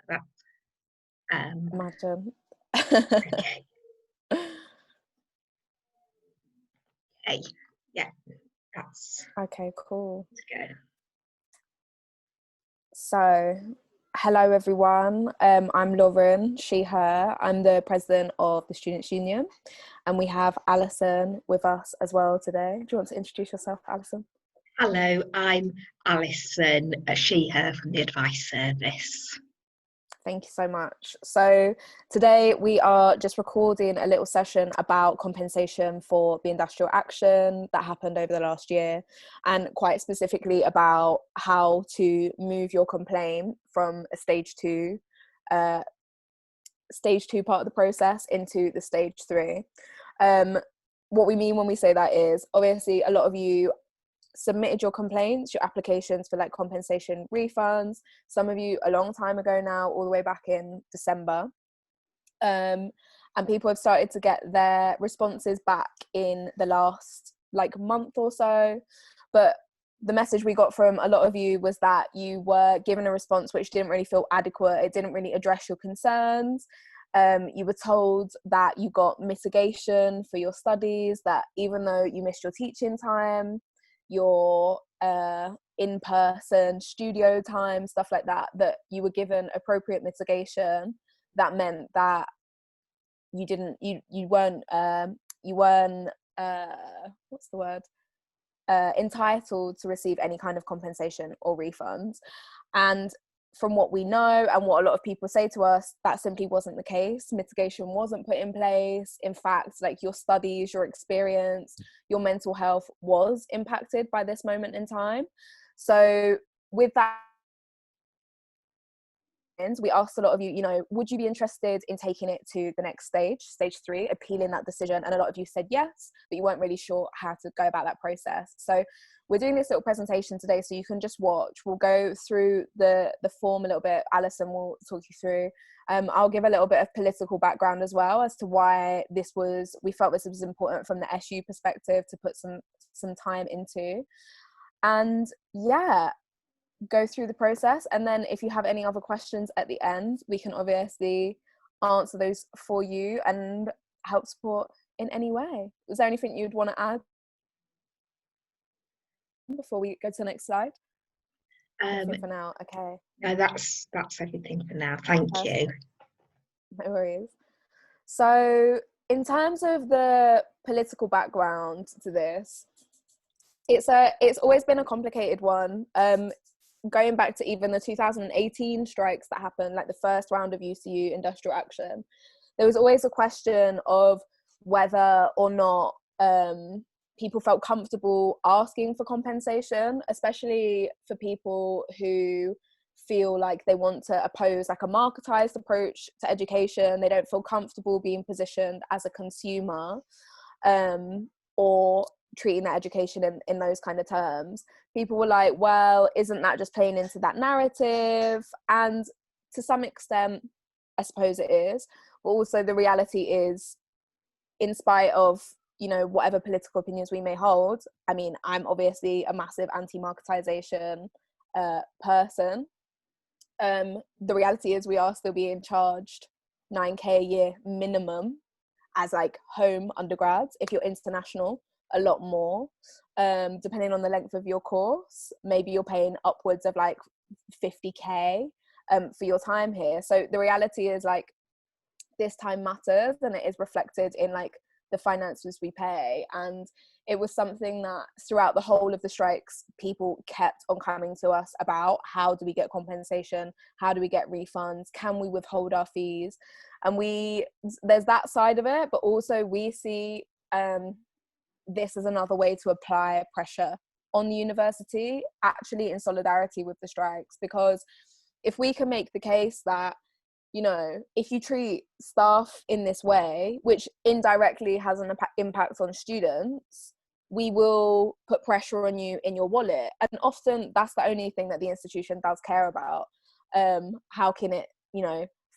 that. Imagine. Okay. Okay. Yeah, that's Okay, cool. good. So, hello everyone. I'm Lauren, she, her. I'm the president of the Students' Union, and we have Alison with us as well today. Do you want to introduce yourself, Alison? Hello, I'm Alison, she, her from the Advice Service. Thank you so much. So today we are just recording a little session about compensation for the industrial action that happened over the last year, and quite specifically about how to move your complaint from a stage two part of the process into the stage 3. What we mean when we say that is, obviously a lot of you submitted your complaints, your applications for like compensation refunds, some of you a long time ago now, all the way back in December, and people have started to get their responses back in the last like month or so. But the message we got from a lot of you was that you were given a response which didn't really feel adequate. It didn't really address your concerns. You were told that you got mitigation for your studies, that even though you missed your teaching time, your in-person studio time, stuff like that, that you were given appropriate mitigation. That meant that you weren't entitled to receive any kind of compensation or refunds. And from what we know and what a lot of people say to us, that simply wasn't the case. Mitigation wasn't put in place. In fact, like your studies, your experience, your mental health was impacted by this moment in time. So with that, we asked a lot of you, would you be interested in taking it to the next stage, stage 3, appealing that decision? And a lot of you said yes, but you weren't really sure how to go about that process. So we're doing this little presentation today, so you can just watch. We'll go through the form a little bit. Alison will talk you through. I'll give a little bit of political background as well as to why we felt this was important from the SU perspective to put some time into. And yeah, go through the process, and then if you have any other questions at the end, we can obviously answer those for you and help support in any way. Is there anything you'd want to add before we go to the next slide? Nothing for now. Okay. No, that's everything for now. Thank you. No worries. So in terms of the political background to this, it's always been a complicated one. Going back to even the 2018 strikes that happened, like the first round of UCU industrial action, there was always a question of whether or not people felt comfortable asking for compensation, especially for people who feel like they want to oppose like a marketized approach to education. They don't feel comfortable being positioned as a consumer, or treating that education in those kind of terms. People were like, well, isn't that just playing into that narrative? And to some extent, I suppose it is. But also the reality is, in spite of, whatever political opinions we may hold, I mean, I'm obviously a massive anti-marketization person. The reality is we are still being charged 9k a year minimum as like home undergrads. If you're international, a lot more, depending on the length of your course. Maybe you're paying upwards of like 50k for your time here. So the reality is like this time matters, and it is reflected in like the finances we pay. And it was something that throughout the whole of the strikes, people kept on coming to us about: how do we get compensation? How do we get refunds? Can we withhold our fees? And there's that side of it, but also we see this is another way to apply pressure on the university, actually in solidarity with the strikes. Because if we can make the case that, if you treat staff in this way, which indirectly has an impact on students, we will put pressure on you in your wallet. And often that's the only thing that the institution does care about. How can it,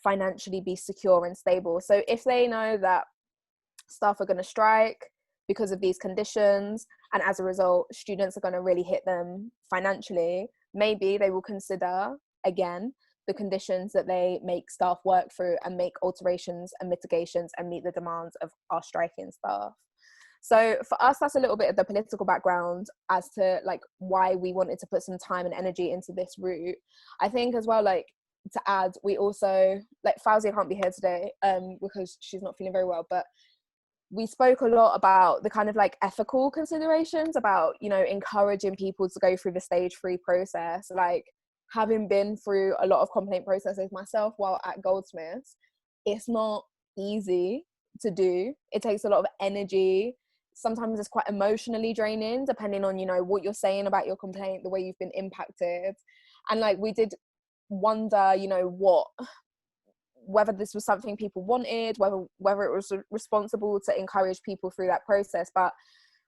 financially be secure and stable? So if they know that staff are going to strike because of these conditions, and as a result students are going to really hit them financially, maybe they will consider again the conditions that they make staff work through and make alterations and mitigations and meet the demands of our striking staff. So for us, that's a little bit of the political background as to like why we wanted to put some time and energy into this route. I think as well, like to add, we also, like Fauzia can't be here today because she's not feeling very well, but we spoke a lot about the kind of like ethical considerations about, you know, encouraging people to go through the stage 3 process. Like, having been through a lot of complaint processes myself while at Goldsmiths, it's not easy to do. It takes a lot of energy. Sometimes it's quite emotionally draining, depending on, you know, what you're saying about your complaint, the way you've been impacted. And like, we did wonder, you know, whether this was something people wanted, whether it was responsible to encourage people through that process. But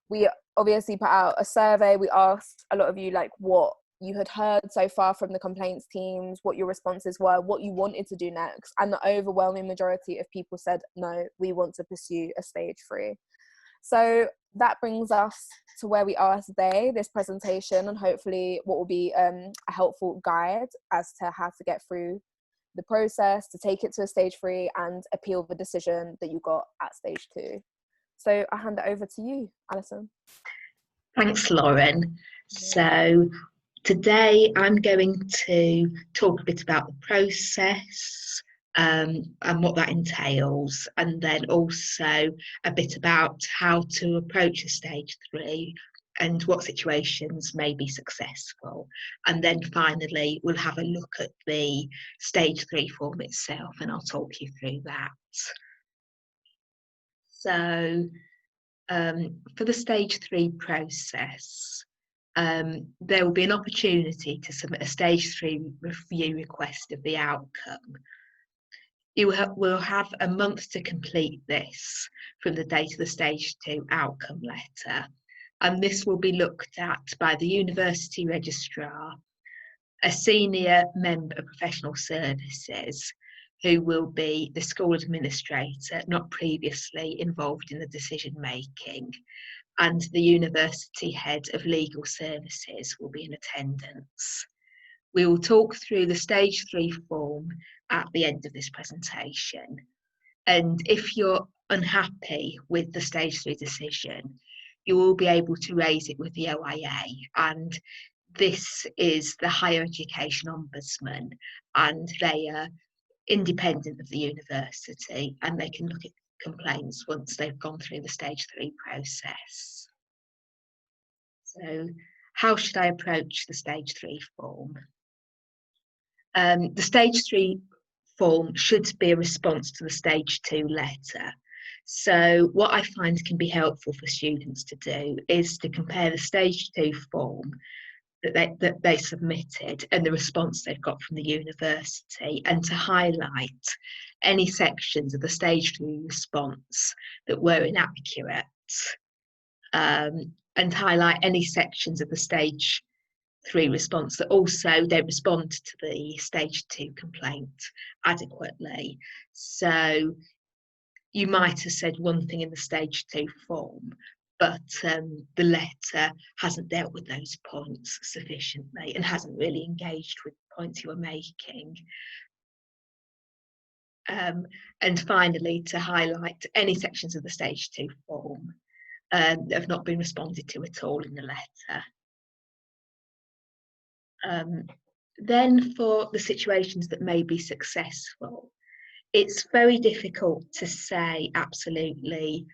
we obviously put out a survey. We asked a lot of you like what you had heard so far from the complaints teams, what your responses were, what you wanted to do next. And the overwhelming majority of people said, no, we want to pursue a stage 3. So that brings us to where we are today, this presentation, and hopefully what will be a helpful guide as to how to get through the process, to take it to a stage 3 and appeal the decision that you got at stage 2. So I hand it over to you, Alison. Thanks, Lauren. So today I'm going to talk a bit about the process and what that entails, and then also a bit about how to approach a stage 3 and what situations may be successful. And then finally, we'll have a look at the stage 3 form itself, and I'll talk you through that. So for the stage 3 process, there will be an opportunity to submit a stage 3 review request of the outcome. You will have a month to complete this from the date of the stage 2 outcome letter, and this will be looked at by the university registrar, a senior member of professional services, who will be the school administrator not previously involved in the decision making, and the university head of legal services will be in attendance. We will talk through the stage 3 form at the end of this presentation. And if you're unhappy with the stage 3 decision, you will be able to raise it with the OIA. And this is the Higher Education Ombudsman, and they are independent of the university, and they can look at complaints once they've gone through the stage 3 process. So how should I approach the stage 3 form? The stage 3 form should be a response to the stage 2 letter. So what I find can be helpful for students to do is to compare the stage 2 form that they submitted and the response they've got from the university, and to highlight any sections of the stage 3 response that were inaccurate, and highlight any sections of the stage 3 response that also don't respond to the stage 2 complaint adequately. So you might have said one thing in the stage 2 form, but the letter hasn't dealt with those points sufficiently and hasn't really engaged with the points you were making. And finally, to highlight any sections of the stage 2 form that have not been responded to at all in the letter. Then for the situations that may be successful, it's very difficult to say absolutely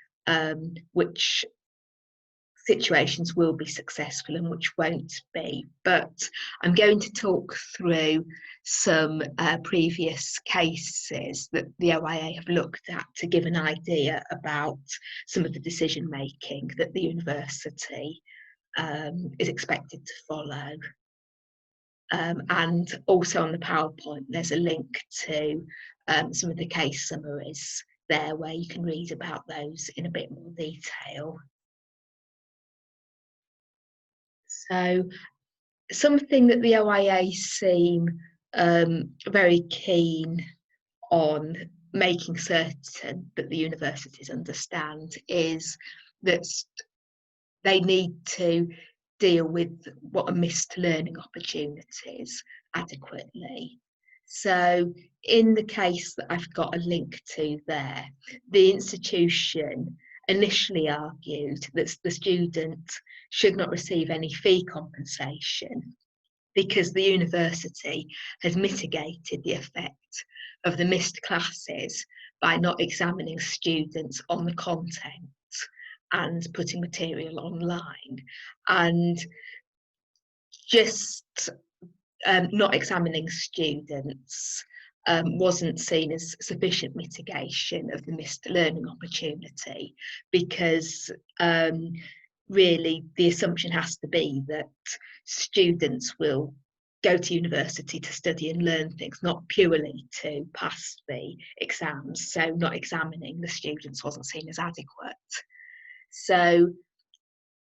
which situations will be successful and which won't be, but I'm going to talk through some previous cases that the OIA have looked at to give an idea about some of the decision making that the university is expected to follow. And also on the PowerPoint, there's a link to some of the case summaries there where you can read about those in a bit more detail. So something that the OIA seem very keen on making certain that the universities understand is that they need to deal with what are missed learning opportunities adequately. So in the case that I've got a link to there, the institution initially argued that the student should not receive any fee compensation because the university has mitigated the effect of the missed classes by not examining students on the content and putting material online, and just not examining students wasn't seen as sufficient mitigation of the missed learning opportunity, because really the assumption has to be that students will go to university to study and learn things, not purely to pass the exams. So not examining the students wasn't seen as adequate. So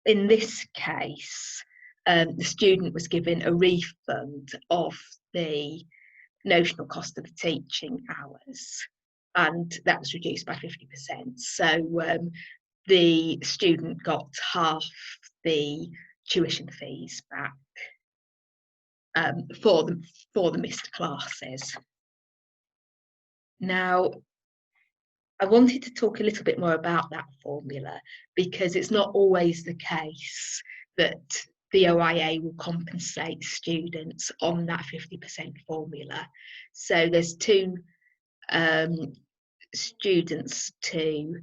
in this case, the student was given a refund of the notional cost of the teaching hours, and that was reduced by 50%. So the student got half the tuition fees back for the missed classes. Now, I wanted to talk a little bit more about that formula, because it's not always the case that the OIA will compensate students on that 50% formula. So there's two students to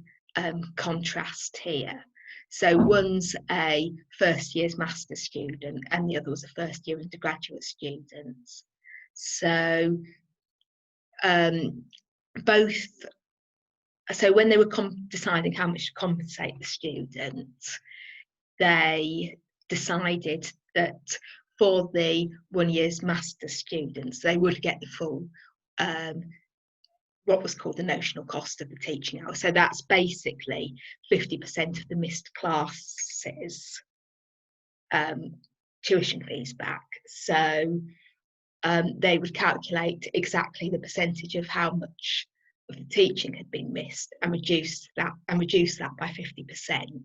contrast here. So one's a first year's master's student and the other was a first year undergraduate student. So so when they were deciding how much to compensate the students, they decided that for the 1 year's master's students, they would get the full what was called the notional cost of the teaching hour. So that's basically 50% of the missed classes tuition fees back. So they would calculate exactly the percentage of how much of the teaching had been missed and reduce that by 50%.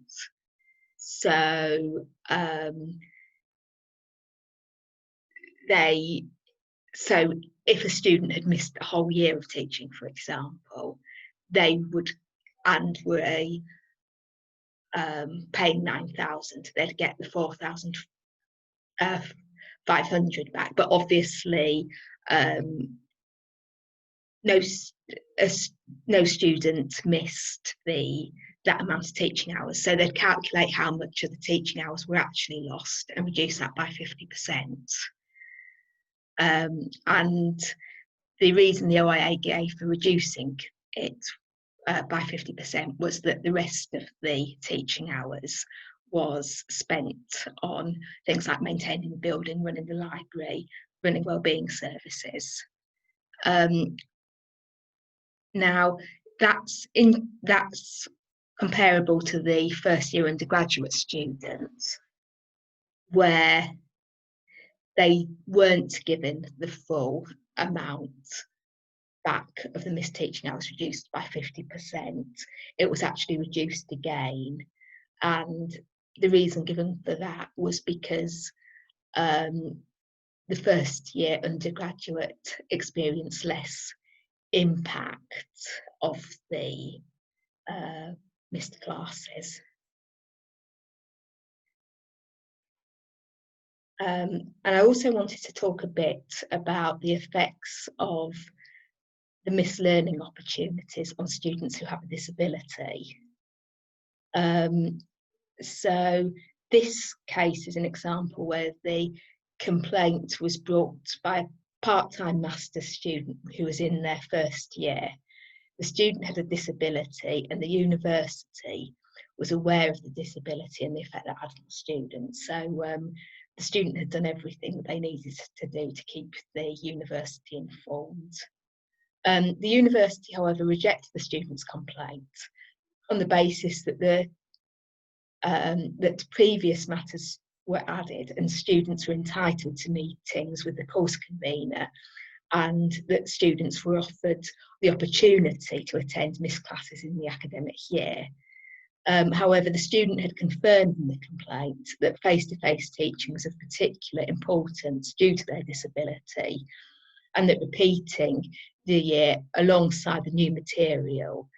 So so if a student had missed a whole year of teaching, for example, they would, and were paying 9,000, they'd get the 4,500 back. But obviously, no student missed that amount of teaching hours, so they'd calculate how much of the teaching hours were actually lost and reduce that by 50%. And the reason the OIA gave for reducing it by 50% was that the rest of the teaching hours was spent on things like maintaining the building, running the library, running wellbeing services. Now, that's comparable to the first year undergraduate students, where they weren't given the full amount back of the missed teaching hours, reduced by 50%. It was actually reduced again, and the reason given for that was because the first year undergraduate experienced less impact of the missed classes. And I also wanted to talk a bit about the effects of the missed learning opportunities on students who have a disability. So this case is an example where the complaint was brought by a part-time master's student who was in their first year. The student had a disability and the university was aware of the disability and the effect that had on the student. So the student had done everything that they needed to do to keep the university informed. The university, however, rejected the student's complaint on the basis that that previous matters were added and students were entitled to meetings with the course convener, and that students were offered the opportunity to attend missed classes in the academic year. However, the student had confirmed in the complaint that face-to-face teaching was of particular importance due to their disability, and that repeating the year alongside the new material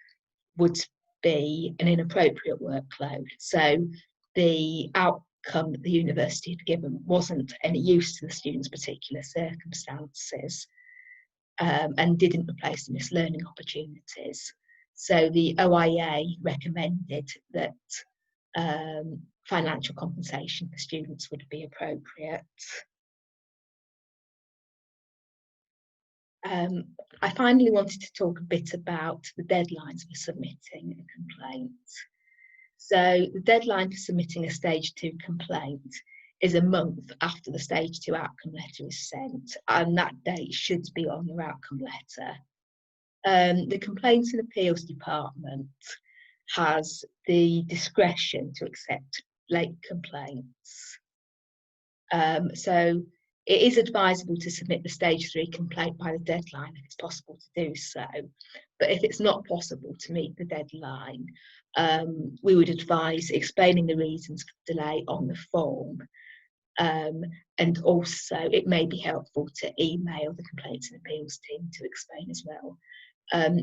would be an inappropriate workload. So the outcome that the university had given wasn't any use to the students' particular circumstances, and didn't replace the missed learning opportunities. So the OIA recommended that financial compensation for students would be appropriate. I finally wanted to talk a bit about the deadlines for submitting a complaint. So the deadline for submitting a stage 2 complaint is a month after the stage 2 outcome letter is sent, and that date should be on your outcome letter. The Complaints and Appeals Department has the discretion to accept late complaints. So it is advisable to submit the stage 3 complaint by the deadline if it's possible to do so. But if it's not possible to meet the deadline, we would advise explaining the reasons for the delay on the form. And also it may be helpful to email the Complaints and Appeals team to explain as well.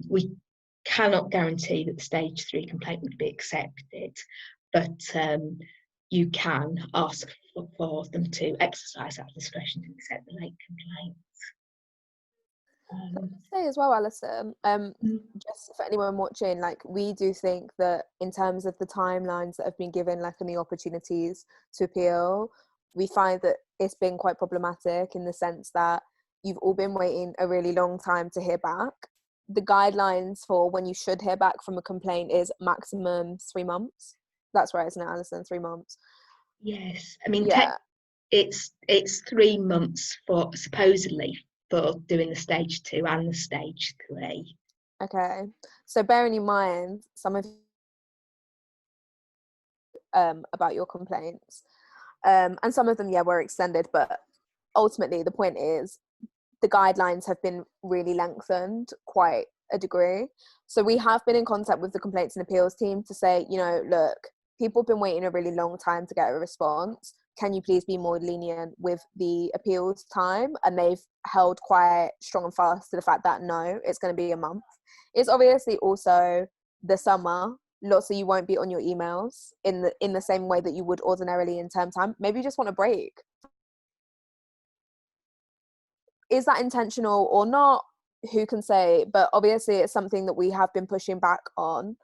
We cannot guarantee that the stage 3 complaint would be accepted, but you can ask for them to exercise that discretion to accept the late complaint. Say as well, Alison, just for anyone watching, like, we do think that in terms of the timelines that have been given, like, and the opportunities to appeal, we find that it's been quite problematic in the sense that you've all been waiting a really long time to hear back. The guidelines for when you should hear back from a complaint is maximum 3 months. That's right, isn't it, Alison? 3 months. Yes, I mean, yeah. It's 3 months for supposedly for doing the stage 2 and the stage 3. Okay, so bearing in mind some of about your complaints, and some of them were extended, but ultimately the point is the guidelines have been really lengthened quite a degree. So we have been in contact with the Complaints and Appeals team to say, you know, look, people have been waiting a really long time to get a response. Can you please be more lenient with the appeals time? And they've held quite strong and fast to the fact that no, it's going to be a month. It's obviously also the summer, so you won't be on your emails in the same way that you would ordinarily in term time. Maybe you just want a break. Is that intentional or not? Who can say? But obviously it's something that we have been pushing back on.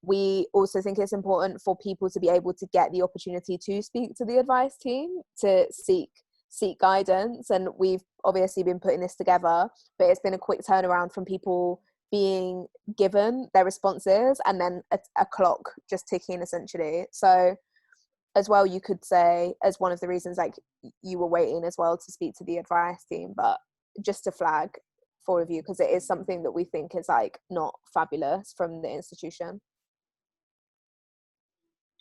We also think it's important for people to be able to get the opportunity to speak to the advice team, to seek guidance, and we've obviously been putting this together, but it's been a quick turnaround from people being given their responses and then a clock just ticking essentially. So as well, you could say as one of the reasons, like, you were waiting as well to speak to the advice team, but just to flag for review, because it is something that we think is like not fabulous from the institution.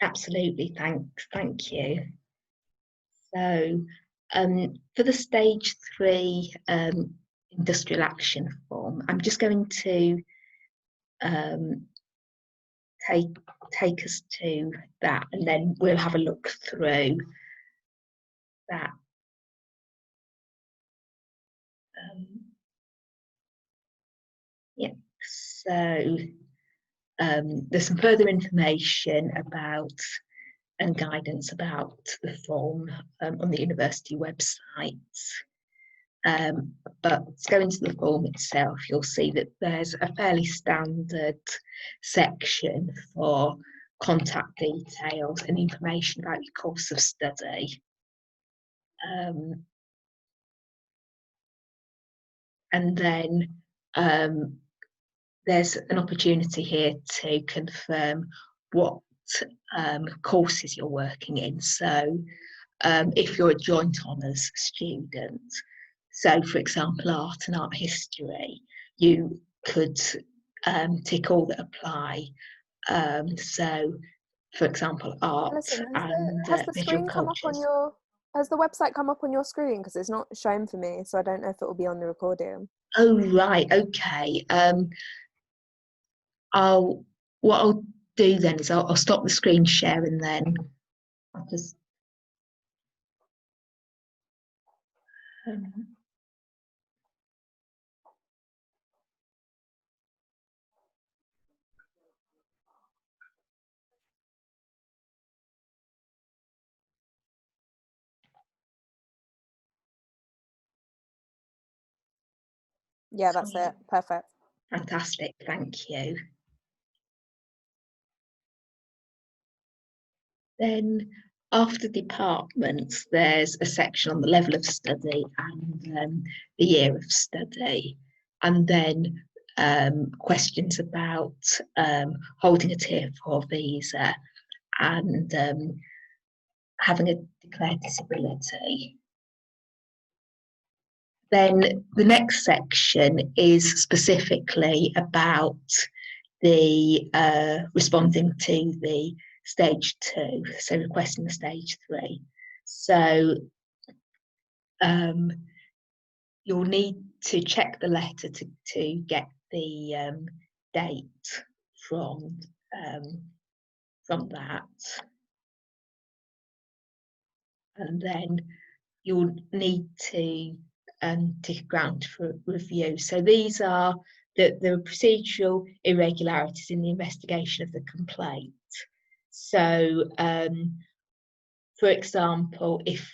Absolutely, thank you. So for the stage 3 industrial action form, I'm just going to take us to that, and then we'll have a look through that. So there's some further information about and guidance about the form on the university website. But going to the form itself, you'll see that there's a fairly standard section for contact details and information about your course of study. And then there's an opportunity here to confirm what courses you're working in. So if you're a joint honours student, so for example art and art history, you could tick all that apply. So for example art. Alison, and has the screen come up on cultures. your, has the website come up on your screen? Because it's not shown for me, so I don't know if it will be on the recording. Oh right, okay. What I'll do then is I'll stop the screen share, and then I'll just Yeah, that's it. Perfect. Fantastic, thank you. Then after departments, there's a section on the level of study and the year of study, and then questions about holding a Tier 4 visa and having a declared disability. Then the next section is specifically about the responding to the stage 2, so requesting the stage 3. So you'll need to check the letter to get the date from that, and then you'll need to take a ground for review. So these are the procedural irregularities in the investigation of the complaint. So, for example, if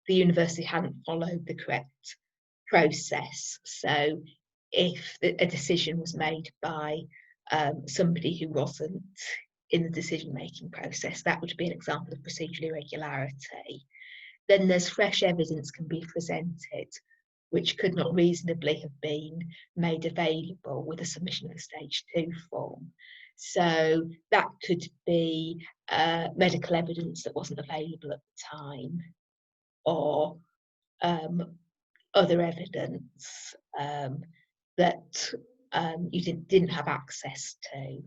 the university hadn't followed the correct process, so if a decision was made by somebody who wasn't in the decision-making process, that would be an example of procedural irregularity. Then there's fresh evidence can be presented which could not reasonably have been made available with a submission of a stage 2 form. So that could be medical evidence that wasn't available at the time, or other evidence that you didn't have access to.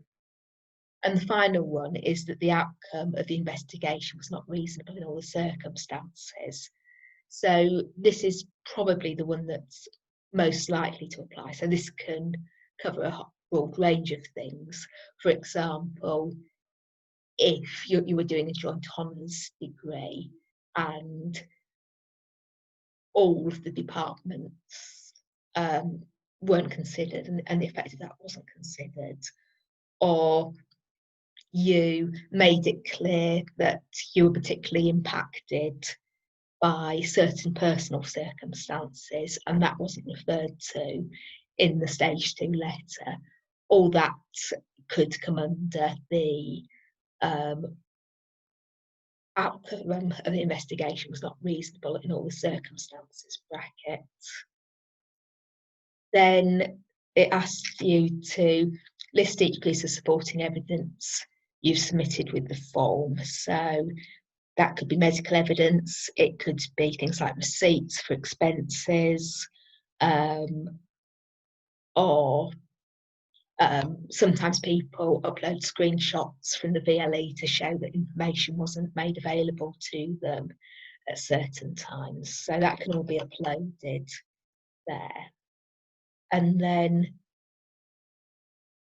And the final one is that the outcome of the investigation was not reasonable in all the circumstances. So this is probably the one that's most likely to apply. So this can cover a broad range of things. For example, if you were doing a joint honours degree and all of the departments weren't considered, and the effect of that wasn't considered, or you made it clear that you were particularly impacted by certain personal circumstances and that wasn't referred to in the stage 2 letter, all that could come under the outcome of the investigation was not reasonable in all the circumstances bracket. Then it asks you to list each piece of supporting evidence you've submitted with the form. So that could be medical evidence, it could be things like receipts for expenses, or sometimes people upload screenshots from the VLE to show that information wasn't made available to them at certain times. So that can all be uploaded there. And then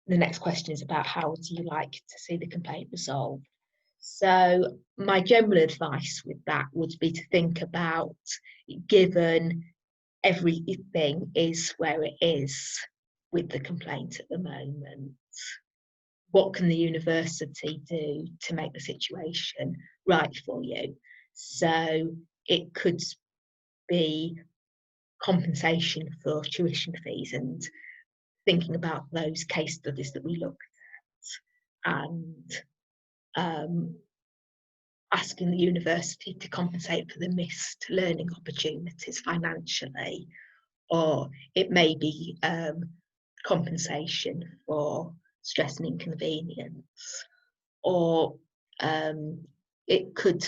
the next question is about how do you like to see the complaint resolved? So my general advice with that would be to think about, given everything is where it is with the complaint at the moment, what can the university do to make the situation right for you? So it could be compensation for tuition fees and thinking about those case studies that we looked at, and asking the university to compensate for the missed learning opportunities financially, or it may be compensation for stress and inconvenience, or it could,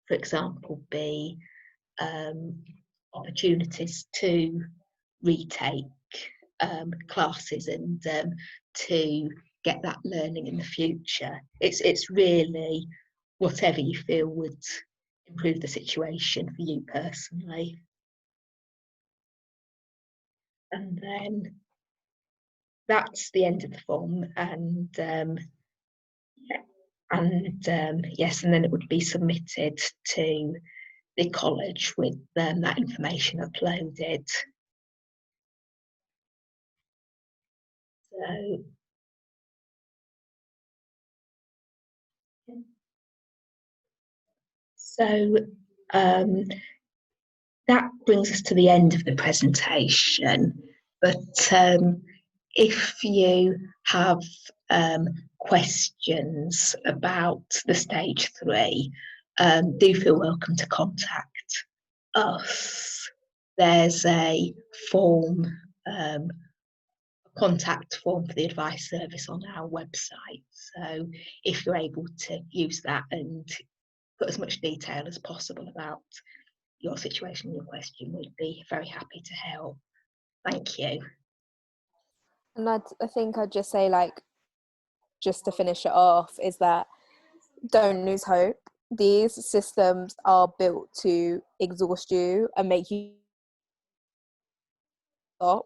for example, be opportunities to retake classes and to get that learning in the future. It's really whatever you feel would improve the situation for you personally. And then that's the end of the form, and yes, and then it would be submitted to the college with that information uploaded. So that brings us to the end of the presentation. But if you have questions about the stage 3, do feel welcome to contact us. There's a form, contact form for the advice service on our website. So if you're able to use that and put as much detail as possible about your situation, your question, we'd be very happy to help. Thank you. And I think I'd just say, like, just to finish it off, is that don't lose hope. These systems are built to exhaust you and make you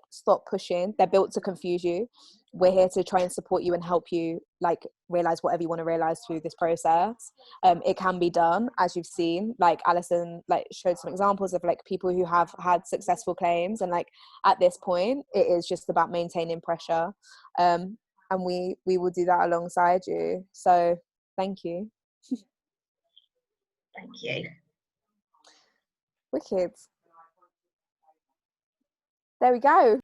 stop pushing. They're built to confuse you. We're here to try and support you and help you, like, realize whatever you want to realize through this process. It can be done, as you've seen, like Alison like showed some examples of like people who have had successful claims, and like at this point it is just about maintaining pressure, and we will do that alongside you. So thank you. Thank you. Wicked. There we go.